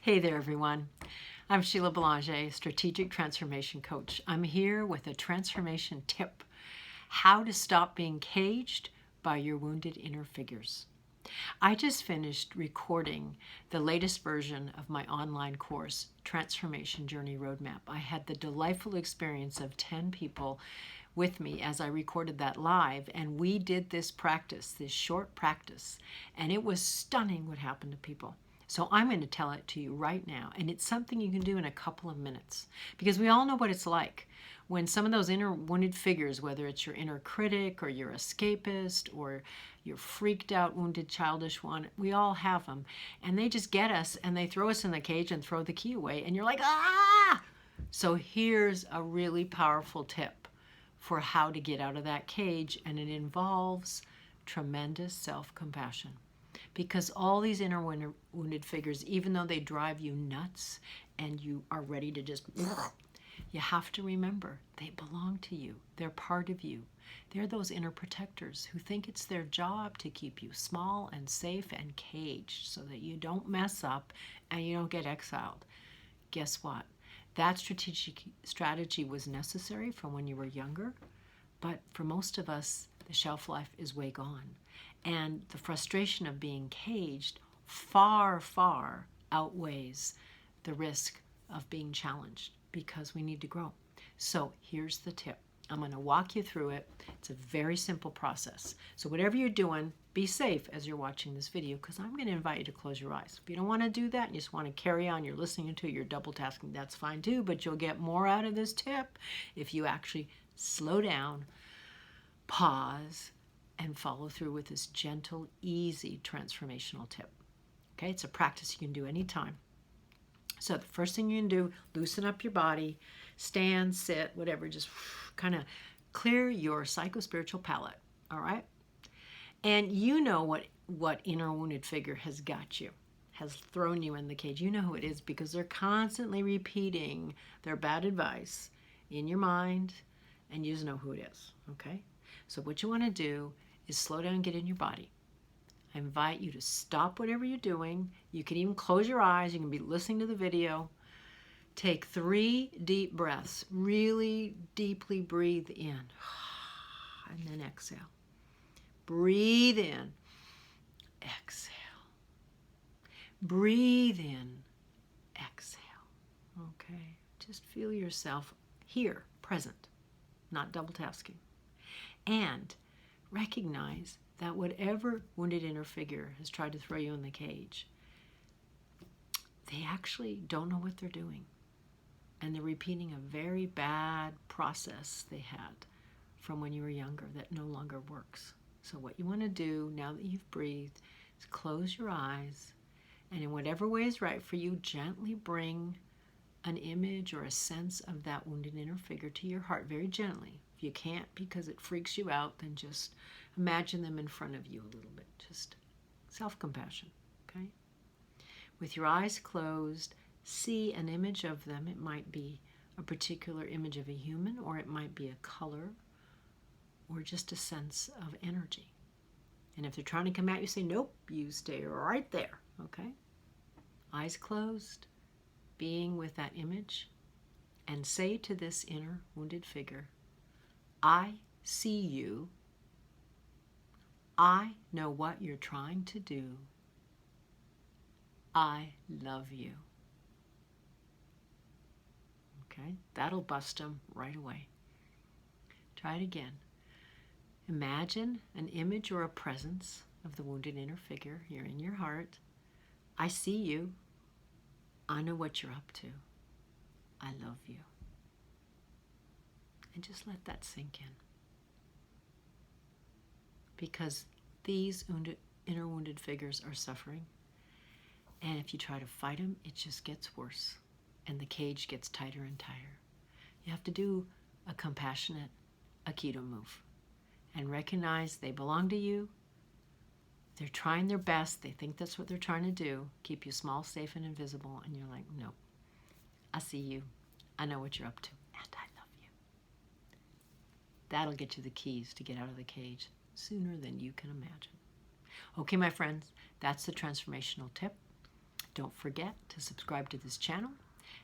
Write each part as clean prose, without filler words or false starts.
Hey there, everyone. I'm Sheila Belanger, Strategic Transformation Coach. I'm here with a transformation tip, how to stop being caged by your wounded inner figures. I just finished recording the latest version of my online course, Transformation Journey Roadmap. I had the delightful experience of 10 people with me as I recorded that live, and we did this practice, this short practice, and it was stunning what happened to people. So I'm going to tell it to you right now, and it's something you can do in a couple of minutes, because we all know what it's like when some of those inner wounded figures, whether it's your inner critic or your escapist or your freaked out wounded childish one, we all have them, and they just get us and they throw us in the cage and throw the key away, and you're like, ah! So here's a really powerful tip for how to get out of that cage, and it involves tremendous self-compassion. Because all these inner wounded figures, even though they drive you nuts and you are ready to just, you have to remember they belong to you. They're part of you. They're those inner protectors who think it's their job to keep you small and safe and caged so that you don't mess up and you don't get exiled. Guess what? That strategy was necessary from when you were younger, but for most of us, the shelf life is way gone. And the frustration of being caged far, far outweighs the risk of being challenged because we need to grow. So here's the tip. I'm going to walk you through it. It's a very simple process. So whatever you're doing, be safe as you're watching this video, because I'm going to invite you to close your eyes. If you don't want to do that and you just want to carry on, you're listening to it, you're double tasking, that's fine too, but you'll get more out of this tip if you actually slow down, pause, and follow through with this gentle, easy transformational tip. Okay, it's a practice you can do anytime. So the first thing you can do, loosen up your body, stand, sit, whatever, just kind of clear your psycho-spiritual palette, all right? And you know what inner wounded figure has got you, has thrown you in the cage. You know who it is because they're constantly repeating their bad advice in your mind, and you just know who it is, okay? So what you want to do is slow down and get in your body. I invite you to stop whatever you're doing. You can even close your eyes. You can be listening to the video. Take 3 deep breaths. Really deeply breathe in. And then exhale. Breathe in. Exhale. Breathe in. Exhale. Okay. Just feel yourself here, present, not double tasking. And recognize that whatever wounded inner figure has tried to throw you in the cage, they actually don't know what they're doing. And they're repeating a very bad process they had from when you were younger that no longer works. So what you want to do now that you've breathed is close your eyes, and in whatever way is right for you, gently bring an image or a sense of that wounded inner figure to your heart, very gently. If you can't because it freaks you out, then just imagine them in front of you a little bit. Just self-compassion, okay? With your eyes closed, see an image of them. It might be a particular image of a human, or it might be a color, or just a sense of energy. And if they're trying to come at you, say, nope, you stay right there, okay? Eyes closed, being with that image, and say to this inner wounded figure, I see you. I know what you're trying to do. I love you. Okay, that'll bust them right away. Try it again. Imagine an image or a presence of the wounded inner figure here in your heart. I see you. I know what you're up to. I love you. And just let that sink in. Because these inner wounded figures are suffering. And if you try to fight them, it just gets worse. And the cage gets tighter and tighter. You have to do a compassionate Aikido move. And recognize they belong to you. They're trying their best. They think that's what they're trying to do. Keep you small, safe, and invisible. And you're like, no. I see you. I know what you're up to. And I love you. That'll get you the keys to get out of the cage sooner than you can imagine. Okay, my friends, that's the transformational tip. Don't forget to subscribe to this channel.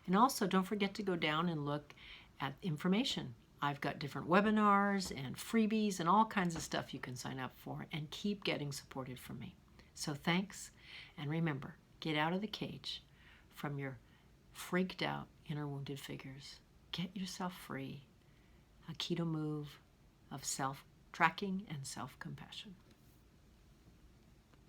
And also don't forget to go down and look at information. I've got different webinars and freebies and all kinds of stuff you can sign up for, and keep getting supported from me. So thanks, and remember, get out of the cage from your freaked out inner wounded figures. Get yourself free. A keto move of self-tracking and self-compassion.